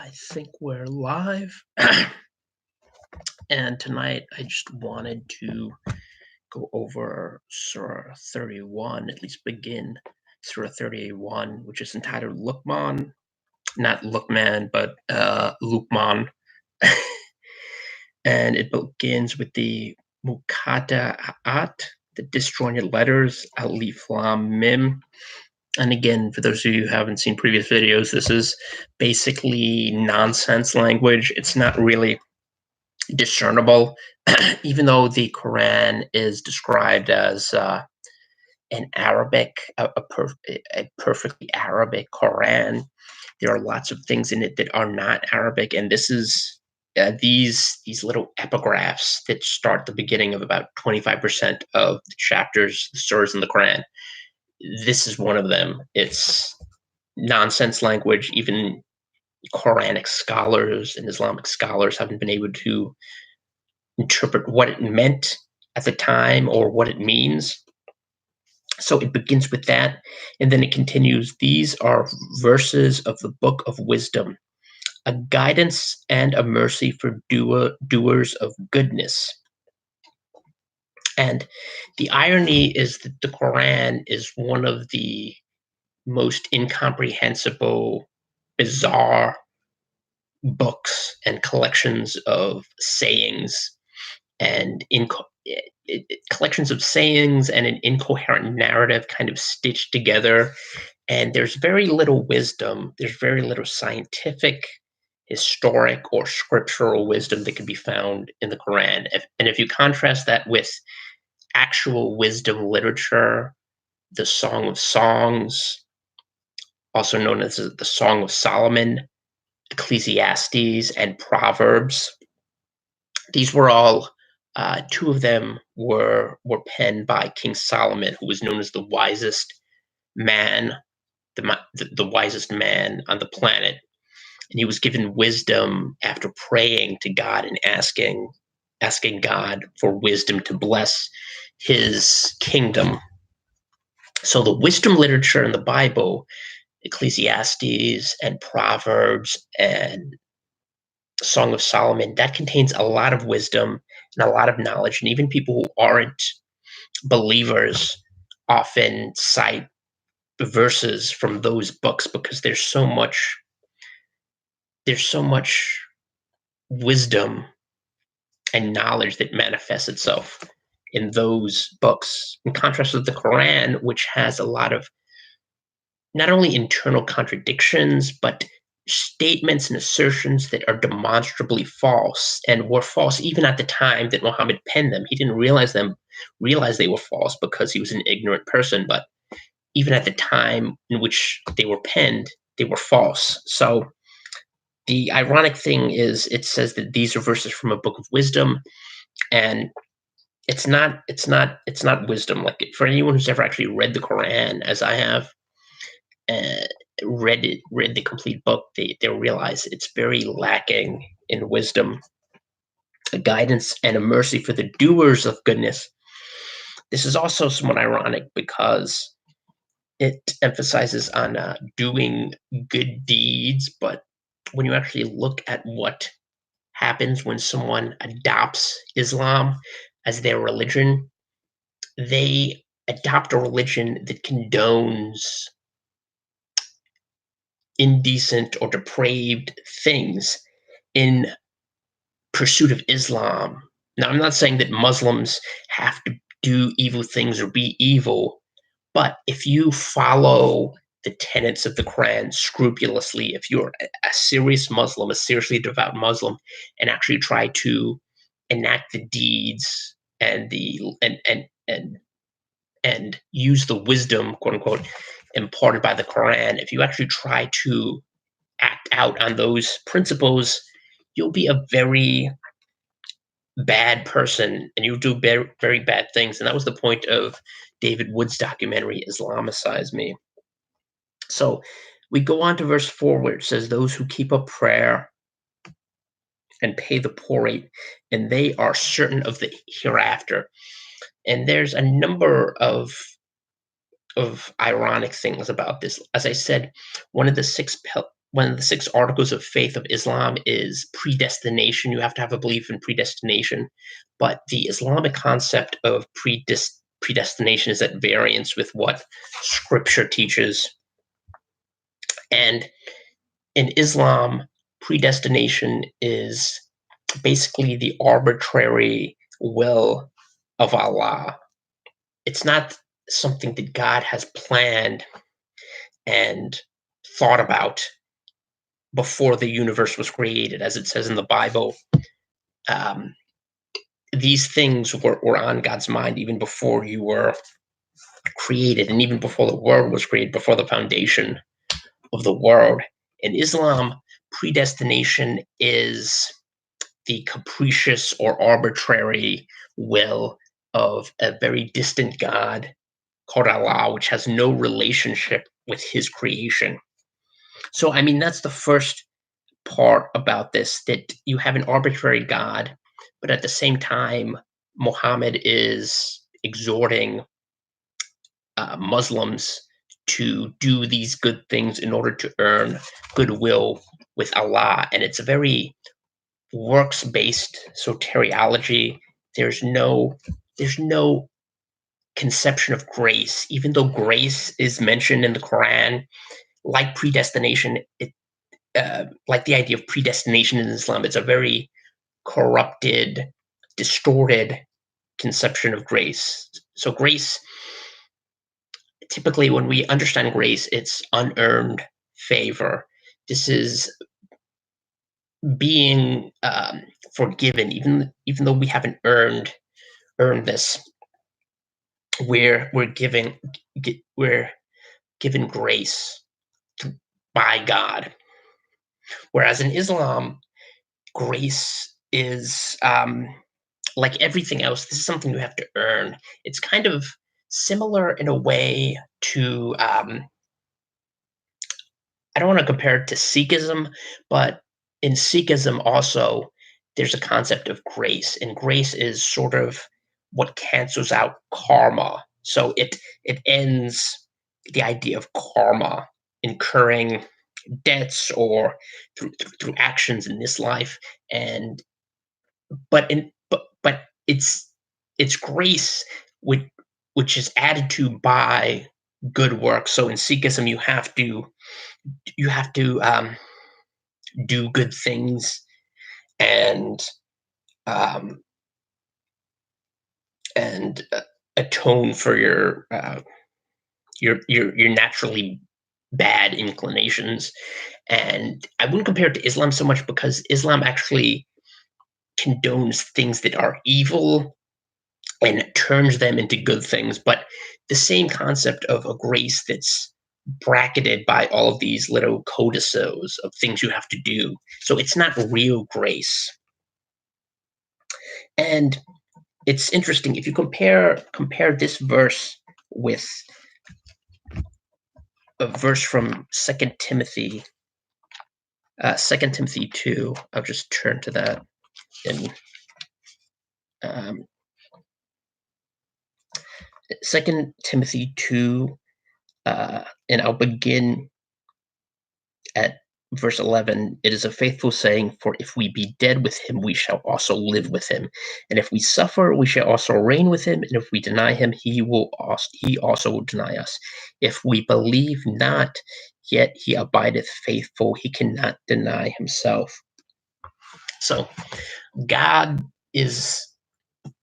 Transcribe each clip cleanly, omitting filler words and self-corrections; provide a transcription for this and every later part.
I think we're live. And tonight I just wanted to go over Surah 31, at least begin Surah 31, which is entitled Luqman. Not Luqman, but Luqman. And it begins with the Muqatta'at, the disjointed letters, Alif Lam Mim. And again, for those of you who haven't seen previous videos, this is basically nonsense language. It's not really discernible, even though the Quran is described as an Arabic, a perfectly Arabic Quran. There are lots of things in it that are not Arabic, and this is these little epigraphs that start the beginning of about 25% of the chapters, the surahs in the Quran. This is one of them. It's nonsense language. Even Quranic scholars and Islamic scholars haven't been able to interpret what it meant at the time or what it means. So it begins with that, and then it continues. These are verses of the book of wisdom, a guidance and a mercy for doers of goodness. And the irony is that the Quran is one of the most incomprehensible, bizarre books and collections of sayings and collections of sayings and an incoherent narrative kind of stitched together. And there's very little wisdom. There's very little scientific, historic, or scriptural wisdom that can be found in the Quran. And if you contrast that with actual wisdom literature, the Song of Songs, also known as the Song of Solomon, Ecclesiastes, and Proverbs, these were all two of them were penned by King Solomon, who was known as the wisest man, the wisest man on the planet. And he was given wisdom after praying to God and asking God for wisdom to bless his kingdom. So the wisdom literature in the Bible, Ecclesiastes and Proverbs and Song of Solomon, that contains a lot of wisdom and a lot of knowledge. And even people who aren't believers often cite verses from those books because there's so much wisdom and knowledge that manifests itself in those books, in contrast with the Quran, which has a lot of not only internal contradictions, but statements and assertions that are demonstrably false and were false even at the time that Muhammad penned them. He didn't realize they were false because he was an ignorant person, but even at the time in which they were penned, they were false. So the ironic thing is it says that these are verses from a book of wisdom, and it's not wisdom. Like, for anyone who's ever actually read the Quran, as I have, read the complete book, they'll realize it's very lacking in wisdom, a guidance, and a mercy for the doers of goodness. This is also somewhat ironic because it emphasizes on doing good deeds, but when you actually look at what happens when someone adopts Islam as their religion, they adopt a religion that condones indecent or depraved things in pursuit of Islam. Now, I'm not saying that Muslims have to do evil things or be evil, but if you follow the tenets of the Quran scrupulously, if you're a serious Muslim, a seriously devout Muslim, and actually try to enact the deeds and and use the wisdom, quote unquote, imparted by the Quran, if you actually try to act out on those principles, you'll be a very bad person and you'll do very, very bad things. And that was the point of David Wood's documentary, Islamicize Me. So we go on to verse 4, where it says, those who keep up prayer and pay the poor rate, and they are certain of the hereafter. And there's a number of ironic things about this. As I said, one of the one of the six articles of faith of Islam is predestination. You have to have a belief in predestination. But the Islamic concept of predestination is at variance with what scripture teaches. And in Islam, predestination is basically the arbitrary will of Allah. It's not something that God has planned and thought about before the universe was created, as it says in the Bible. Um, these things were on God's mind even before you were created, and even before the world was created, before the foundation of the world. In Islam, predestination is the capricious or arbitrary will of a very distant God called Allah, which has no relationship with his creation. So, I mean, that's the first part about this, that you have an arbitrary God, but at the same time, Muhammad is exhorting Muslims to do these good things in order to earn goodwill with Allah. And it's a very works based soteriology. There's no conception of grace, even though grace is mentioned in the Quran. Like predestination, like the idea of predestination in Islam, it's a very corrupted, distorted conception of grace. So grace, typically when we understand grace, it's unearned favor. This is being forgiven, even though we haven't earned this. We're given grace by God. Whereas in Islam, grace is like everything else. This is something you have to earn. It's kind of similar in a way to I don't want to compare it to Sikhism, but in Sikhism also there's a concept of grace, and grace is sort of what cancels out karma. So it ends the idea of karma, incurring debts or through actions in this life, and but it's grace which is added to by good work. So in Sikhism, you have to do good things and um, and atone for your naturally bad inclinations. And I wouldn't compare it to Islam so much, because Islam actually condones things that are evil and turns them into good things. But the same concept of a grace that's bracketed by all of these little codicils of things you have to do. So it's not real grace. And it's interesting if you compare this verse with a verse from Second Timothy 2. I'll just turn to that in um, Second Timothy 2, and I'll begin at verse 11. It is a faithful saying, for if we be dead with him, we shall also live with him. And if we suffer, we shall also reign with him. And if we deny him, he also will deny us. If we believe not, yet he abideth faithful. He cannot deny himself. So God is,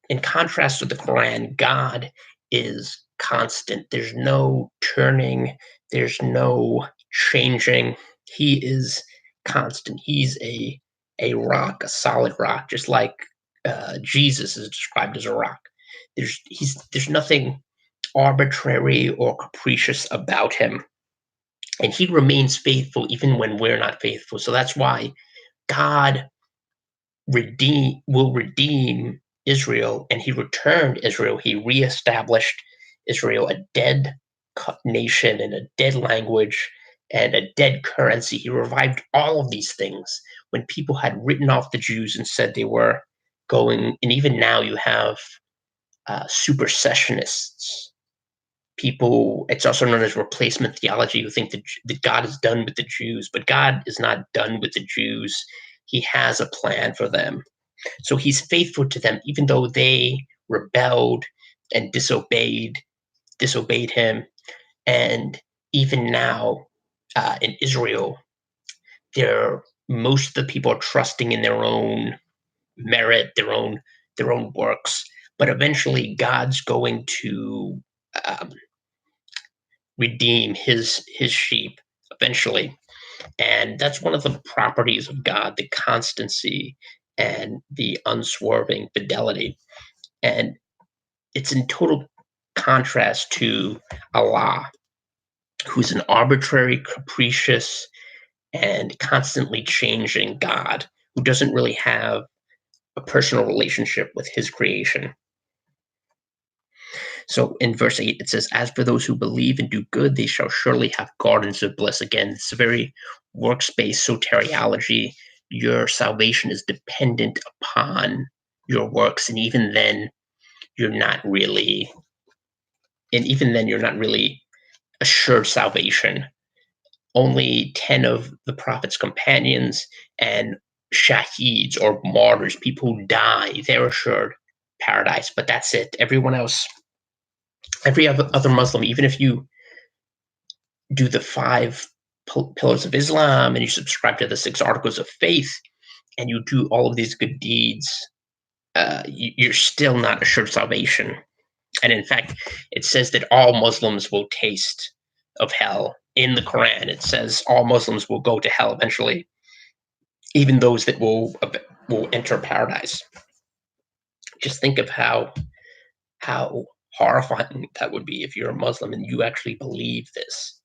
in contrast with the Quran, God is constant. There's no turning, there's no changing. He is constant. He's a rock, a solid rock, just like Jesus is described as a rock. There's nothing arbitrary or capricious about him, and he remains faithful even when we're not faithful. So that's why God will redeem Israel, and he returned Israel. He reestablished Israel, a dead nation and a dead language and a dead currency. He revived all of these things when people had written off the Jews and said they were going. And even now, you have supersessionists, people, it's also known as replacement theology, who think that God is done with the Jews, but God is not done with the Jews. He has a plan for them. So he's faithful to them, even though they rebelled and disobeyed him. And even now, in Israel, most of the people are trusting in their own merit, their own works. But eventually, God's going to um, redeem his sheep eventually, and that's one of the properties of God: the constancy and the unswerving fidelity. And it's in total contrast to Allah, who's an arbitrary, capricious, and constantly changing God who doesn't really have a personal relationship with his creation. So in verse 8, it says, "As for those who believe and do good, they shall surely have gardens of bliss." Again, it's a very works-based soteriology. Your salvation is dependent upon your works, and you're not really, even then, you're not really assured salvation. Only 10 of the prophet's companions and shaheeds, or martyrs, people who die, they're assured paradise, but that's it. Everyone else, every other Muslim, even if you do the five pillars of Islam and you subscribe to the 6 articles of faith and you do all of these good deeds, you're still not assured salvation. And in fact, it says that all Muslims will taste of hell. In the Quran, it says all Muslims will go to hell eventually, even those that will enter paradise. Just think of how horrifying that would be if you're a Muslim and you actually believe this.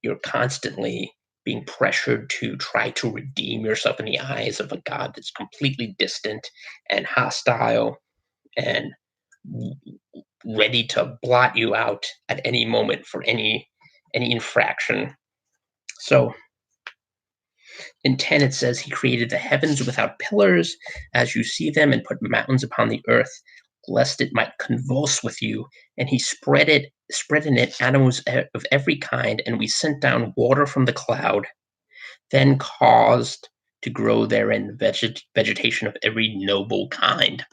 You're constantly being pressured to try to redeem yourself in the eyes of a God that's completely distant and hostile and ready to blot you out at any moment for any infraction. So in 10, it says, "He created the heavens without pillars, as you see them, and put mountains upon the earth, lest it might convulse with you. And he spread in it animals of every kind, and we sent down water from the cloud, then caused to grow therein vegetation of every noble kind."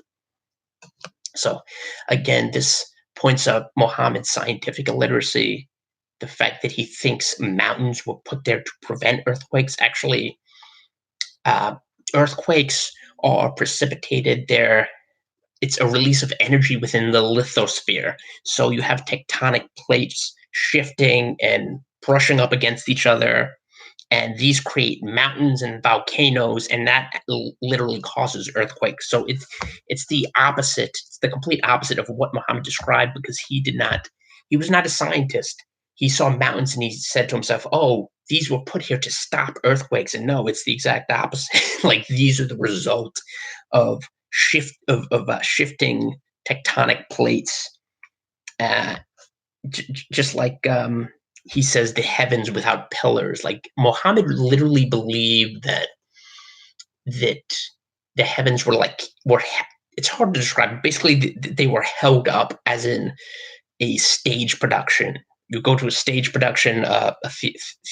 So again, this points out Muhammad's scientific illiteracy, the fact that he thinks mountains were put there to prevent earthquakes. Actually, uh, earthquakes are precipitated there. It's a release of energy within the lithosphere. So you have tectonic plates shifting and brushing up against each other, and these create mountains and volcanoes, and that literally causes earthquakes. So it's the opposite. It's the complete opposite of what Muhammad described, because he was not a scientist. He saw mountains and he said to himself, "Oh, these were put here to stop earthquakes." And no, it's the exact opposite. Like, these are the result of shifting tectonic plates. Uh, just like he says, the heavens without pillars. Like, Muhammad literally believed that the heavens were it's hard to describe. Basically, they were held up, as in a stage production. You go to a stage production, a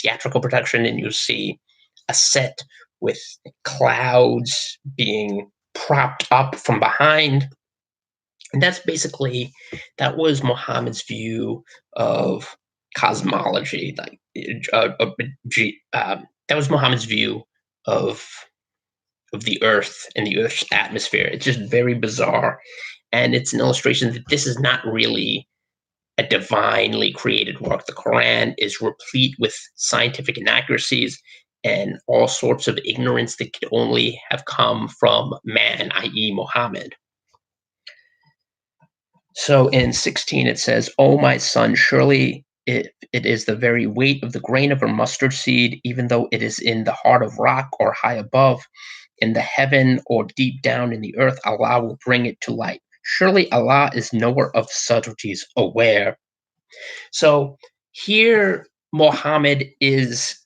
theatrical production, and you see a set with clouds being propped up from behind. And that was Muhammad's view of cosmology. Like, that was Muhammad's view of the Earth and the Earth's atmosphere. It's just very bizarre, and it's an illustration that this is not really a divinely created work. The Quran is replete with scientific inaccuracies and all sorts of ignorance that could only have come from man, i.e., Muhammad. So in 16, it says, "O my son, surely it is the very weight of the grain of a mustard seed, even though it is in the heart of rock or high above, in the heaven or deep down in the earth, Allah will bring it to light. Surely Allah is knower of subtleties, aware." So here, Muhammad is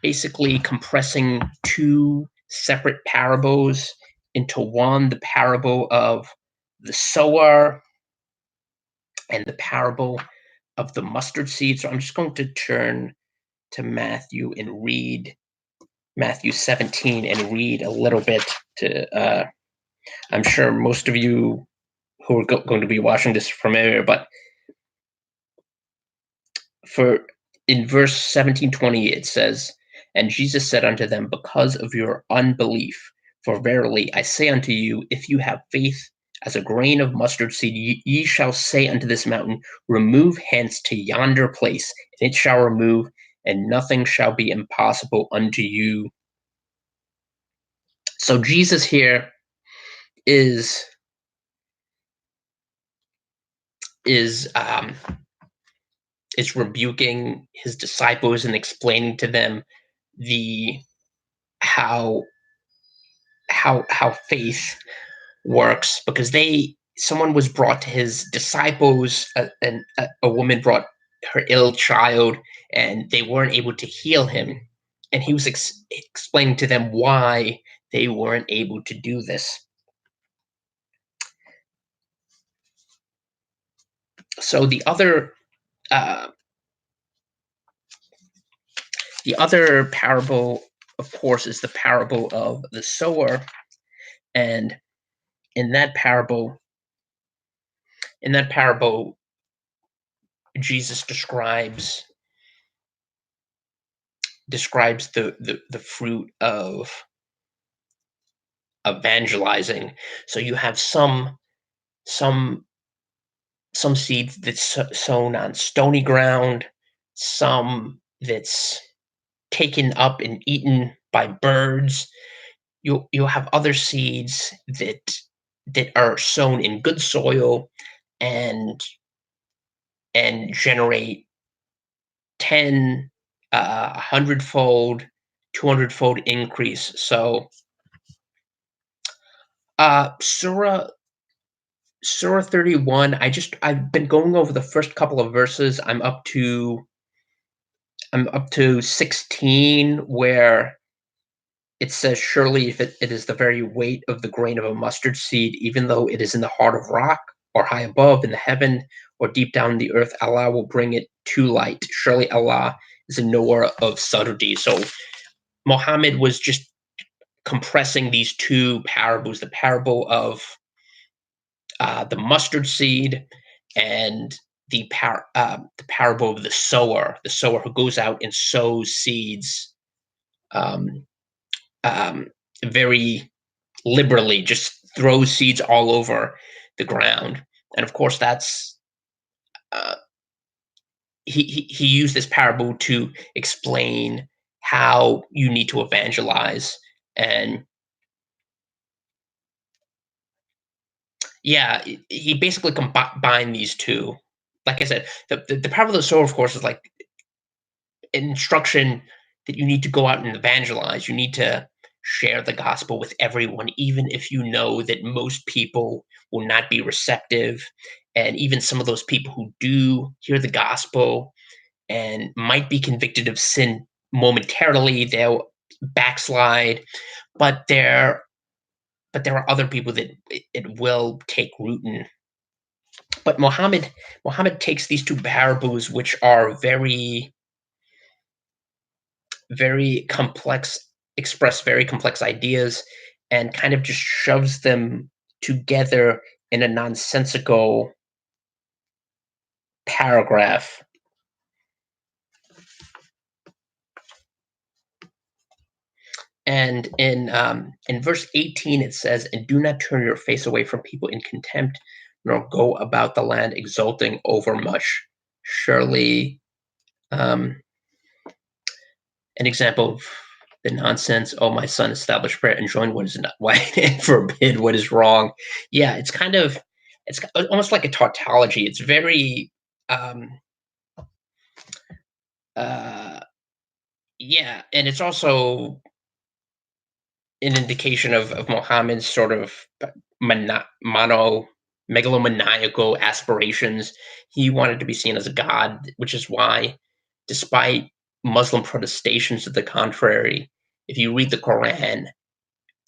basically compressing 2 separate parables into one: the parable of the sower and the parable of the mustard seed. So I'm just going to turn to Matthew and read Matthew 17 and read a little bit to, I'm sure most of you who are going to be watching this are familiar, but for in verse 17:20 it says, "And Jesus said unto them, Because of your unbelief, for verily I say unto you, if you have faith as a grain of mustard seed, ye shall say unto this mountain, Remove hence to yonder place, and it shall remove, and nothing shall be impossible unto you." So Jesus here is is um, is rebuking his disciples and explaining to them the how how faith works, because someone was brought to his disciples, and a woman brought her ill child, and they weren't able to heal him, and he was explaining to them why they weren't able to do this. So uh, the other parable, of course, is the parable of the sower. And in that parable, in that parable, Jesus describes the fruit of evangelizing. So you have some some seeds that's sown on stony ground, some that's taken up and eaten by birds. You'll have other seeds that are sown in good soil, and generate 10, 100-fold, 200-fold increase. So Surah 31, I've been going over the first couple of verses. I'm up to 16, where it says, "Surely if it is the very weight of the grain of a mustard seed, even though it is in the heart of rock, or high above in the heaven, or deep down in the earth, Allah will bring it to light. Surely Allah is a knower of subtlety." So Muhammad was just compressing these two parables: the parable of the mustard seed, and the parable of the sower who goes out and sows seeds, um, um, very liberally, just throws seeds all over the ground. And of course, that's uh, he used this parable to explain how you need to evangelize. And yeah, he basically combined these two. Like I said, the parable of the sower, of course, is like instruction that you need to go out and evangelize. You need to share the gospel with everyone, even if you know that most people will not be receptive. And even some of those people who do hear the gospel and might be convicted of sin momentarily, they'll backslide. But there are other people that it will take root in. But Muhammad takes these two parables, which are very complex, express very complex ideas, and kind of just shoves them together in a nonsensical paragraph. And in verse 18 it says, "And do not turn your face away from people in contempt, nor go about the land exulting overmuch." Surely, um, an example of the nonsense: "Oh, my son, establish prayer, and join what is not right, and forbid what is wrong." Yeah, it's almost like a tautology. It's very, um, uh, yeah, and it's also an indication of Muhammad's sort of mono megalomaniacal aspirations. He wanted to be seen as a god, which is why, despite Muslim protestations to the contrary, if you read the Quran,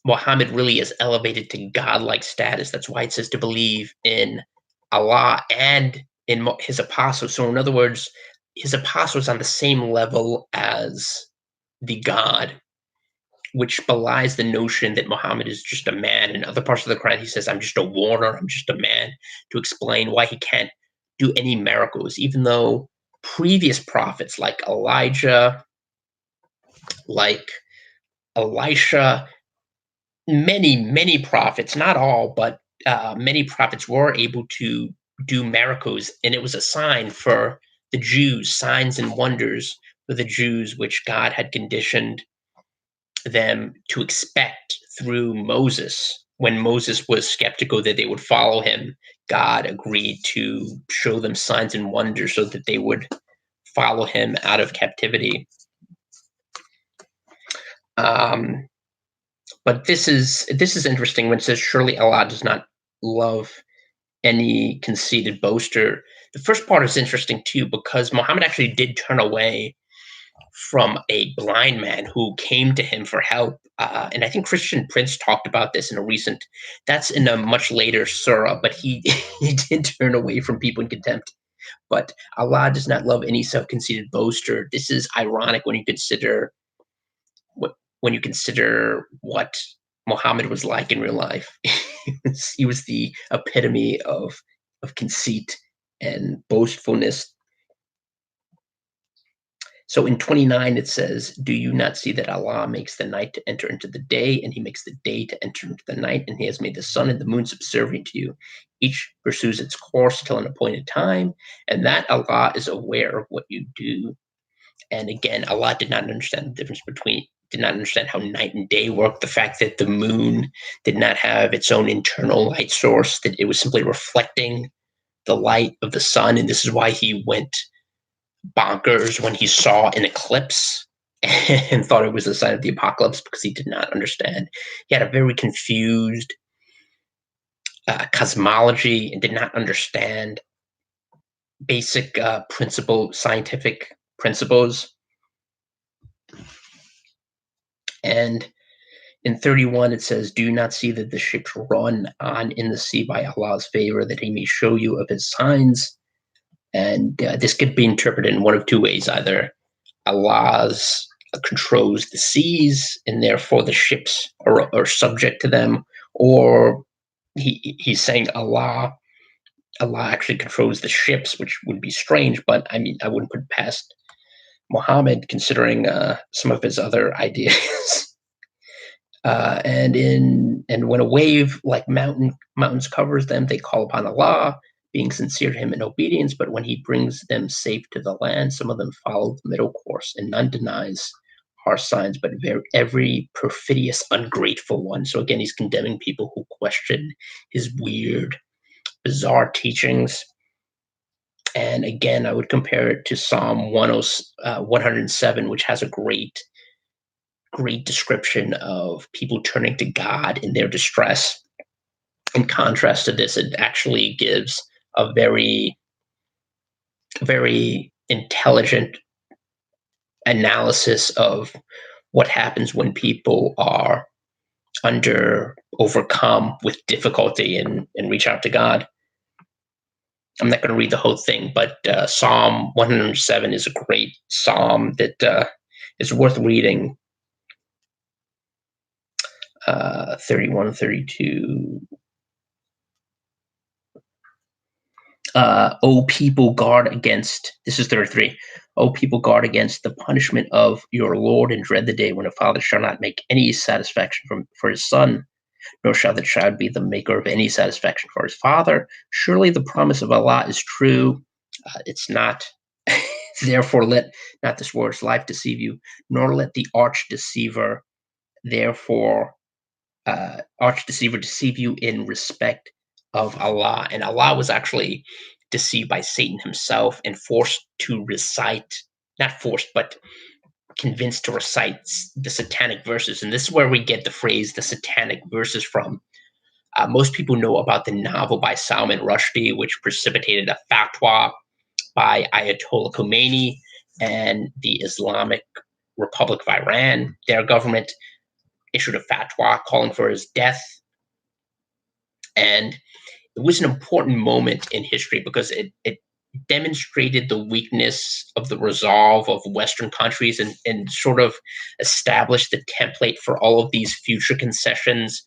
Muhammad really is elevated to godlike status. That's why it says to believe in Allah and his apostles. So in other words, his apostles on the same level as the God, which belies the notion that Muhammad is just a man. In other parts of the Quran, he says, I'm just a warner, I'm just a man, to explain why he can't do any miracles, even though previous prophets like Elijah, like Elisha, many prophets, not all, but many prophets were able to do miracles, and it was a sign for the Jews, signs and wonders for the Jews, which God had conditioned them to expect through Moses. When Moses was skeptical that they would follow him, God agreed to show them signs and wonders so that they would follow him out of captivity. Um, but this is interesting when it says, "Surely Allah does not love any conceited boaster." The first part is interesting too because Muhammad actually did turn away from a blind man who came to him for help. And I think Christian Prince talked about this in a recent, that's in a much later surah, but he, he did turn away from people in contempt. But Allah does not love any self-conceited boaster. This is ironic when you consider what Muhammad was like in real life. He was the epitome of conceit and boastfulness. So in 29, it says, "Do you not see that Allah makes the night to enter into the day, and He makes the day to enter into the night, and He has made the sun and the moon subservient to you? Each pursues its course till an appointed time, and that Allah is aware of what you do." And again, Allah did not understand the difference did not understand how night and day worked, the fact that the moon did not have its own internal light source, that it was simply reflecting the light of the sun. And this is why he went bonkers when he saw an eclipse and thought it was a sign of the apocalypse, because he did not understand. He had a very confused cosmology and did not understand basic scientific principles. And in 31, it says, "Do you not see that the ships run on in the sea by Allah's favor, that He may show you of His signs?" And this could be interpreted in one of two ways. Either Allah's controls the seas, and therefore the ships are subject to them, or he's saying Allah actually controls the ships, which would be strange. But I mean, I wouldn't put it past Muhammad, considering some of his other ideas. And when a wave like mountains covers them, they call upon Allah, being sincere to Him in obedience. But when He brings them safe to the land, some of them follow the middle course, and none denies our signs, but every perfidious, ungrateful one. So again, he's condemning people who question His weird, bizarre teachings. And again, I would compare it to Psalm 107, which has a great description of people turning to God in their distress. In contrast to this, it actually gives a very, very intelligent analysis of what happens when people are overcome with difficulty and reach out to God. I'm not going to read the whole thing, but Psalm 107 is a great psalm that is worth reading. 31, 32. O people, guard against, this is 33. O people, guard against the punishment of your Lord, and dread the day when a father shall not make any satisfaction for his son, nor shall the child be the maker of any satisfaction for his father. Surely the promise of Allah is true. It's not. Therefore, let not this world's life deceive you, nor let the arch deceiver, deceive you in respect of Allah. And Allah was actually deceived by Satan himself and forced to recite, not forced, but convinced to recite the satanic verses. And this is where we get the phrase the satanic verses from. Most people know about the novel by Salman Rushdie, which precipitated a fatwa by Ayatollah Khomeini and the Islamic Republic of Iran. Their government issued a fatwa calling for his death. And it was an important moment in history because it demonstrated the weakness of the resolve of Western countries, and sort of established the template for all of these future concessions.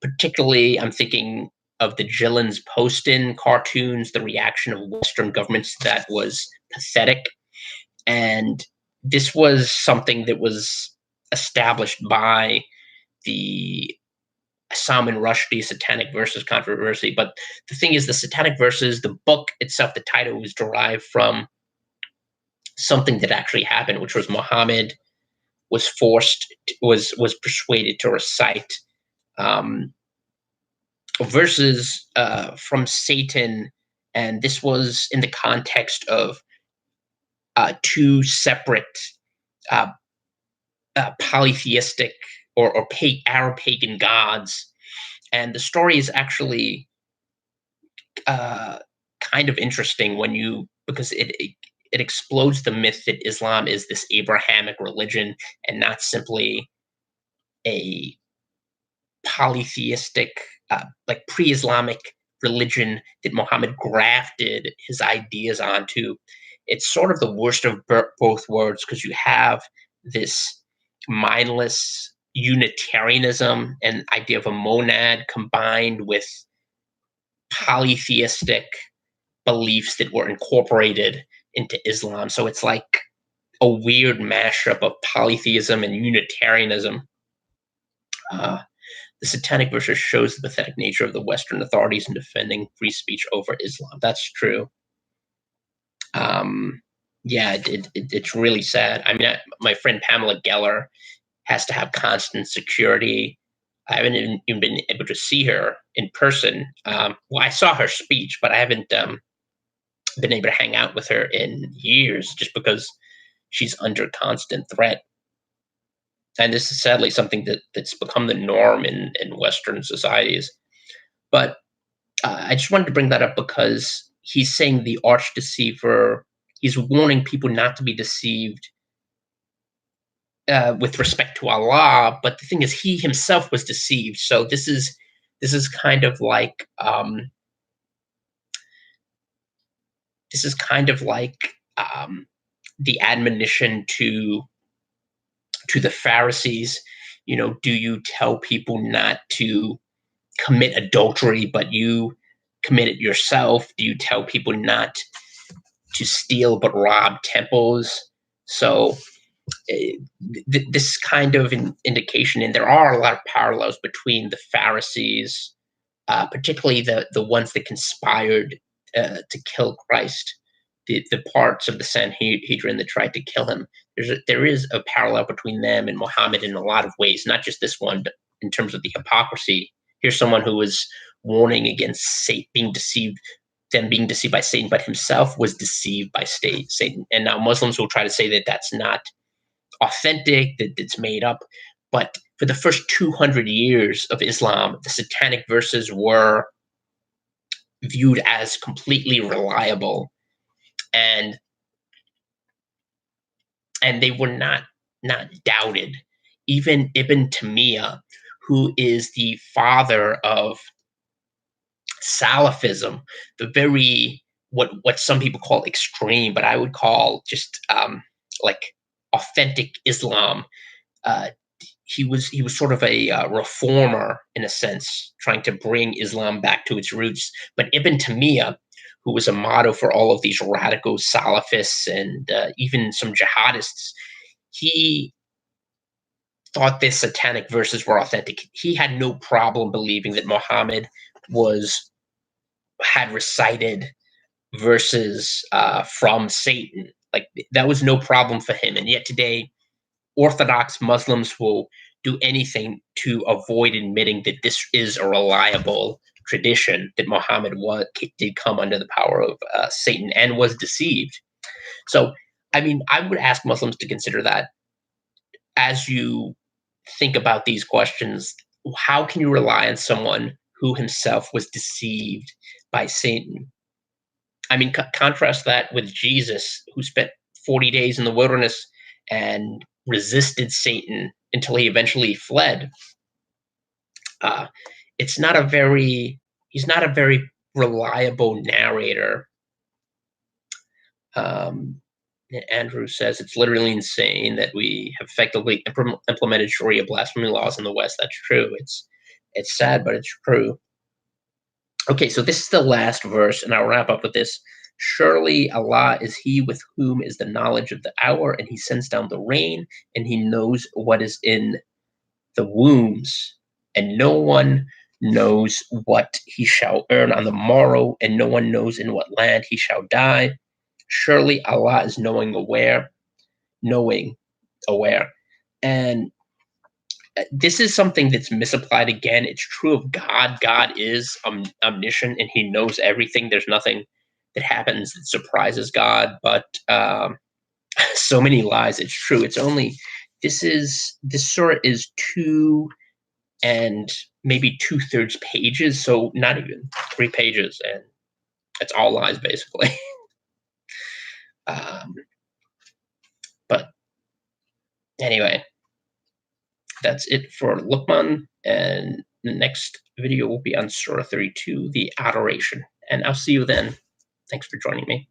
Particularly, I'm thinking of the Gillen's Poston cartoons, the reaction of Western governments to that was pathetic. And this was something that was established by the Salman Rushdie Satanic Verses controversy. But the thing is, the Satanic Verses, the book itself, the title was derived from something that actually happened, which was Muhammad was persuaded to recite um, verses from Satan, and this was in the context of two separate uh, polytheistic or Arab pagan gods. And the story is actually uh, kind of interesting because it explodes the myth that Islam is this Abrahamic religion and not simply a polytheistic, like pre-Islamic religion that Muhammad grafted his ideas onto. It's sort of the worst of both worlds, because you have this mindless Unitarianism and idea of a monad combined with polytheistic beliefs that were incorporated into Islam. So it's like a weird mashup of polytheism and Unitarianism. Uh, the Satanic Verses shows the pathetic nature of the Western authorities in defending free speech over Islam. That's true. Um, yeah, it's really sad. I mean, my friend Pamela Geller has to have constant security. I haven't even been able to see her in person. Well, I saw her speech, but I haven't been able to hang out with her in years, just because she's under constant threat. And this is sadly something that's become the norm in Western societies. But I just wanted to bring that up because he's saying the arch deceiver, he's warning people not to be deceived with respect to Allah. But the thing is, he himself was deceived. So this is kind of like the admonition to the Pharisees. Do you tell people not to commit adultery, but you commit it yourself? Do you tell people not to steal, but rob temples? So this kind of indication, and there are a lot of parallels between the Pharisees, particularly the ones that conspired to kill Christ, the parts of the Sanhedrin that tried to kill him. There is a parallel between them and Muhammad in a lot of ways, not just this one, but in terms of the hypocrisy. Here's someone who was warning against being deceived, them being deceived by Satan, but himself was deceived by Satan. And now Muslims will try to say that that's not authentic, that it's made up. But for the first 200 years of Islam, the Satanic Verses were viewed as completely reliable, and they were not doubted. Even Ibn Taymiyyah, who is the father of Salafism, the very what some people call extreme, but I would call just like authentic Islam. Uh, he was sort of a reformer in a sense, trying to bring Islam back to its roots. But Ibn Taymiyyah, who was a model for all of these radical Salafists and even some jihadists, he thought the Satanic Verses were authentic. He had no problem believing that Muhammad had recited verses from Satan. Like, that was no problem for him. And yet today, Orthodox Muslims will do anything to avoid admitting that this is a reliable tradition, that Muhammad did come under the power of Satan and was deceived. So, I mean, I would ask Muslims to consider that as you think about these questions. How can you rely on someone who himself was deceived by Satan? I mean, contrast that with Jesus, who spent 40 days in the wilderness and resisted Satan until he eventually fled. Uh, it's not a very He's not a very reliable narrator. Andrew says it's literally insane that we have effectively implemented Sharia blasphemy laws in the West. That's true. It's sad, but it's true. Okay, so this is the last verse, and I'll wrap up with this. Surely Allah is He with whom is the knowledge of the hour, and He sends down the rain, and He knows what is in the wombs, and no one knows what he shall earn on the morrow, and no one knows in what land he shall die. Surely Allah is knowing, aware. And this is something that's misapplied again. It's true of God. God is omniscient and He knows everything. There's nothing that happens that surprises God, but so many lies. It's true. It's only this surah is 2 and maybe 2/3 pages, so not even 3 pages, and it's all lies basically. But anyway, that's it for Luqman, and the next video will be on Surah 32, the adoration, and I'll see you then. Thanks for joining me.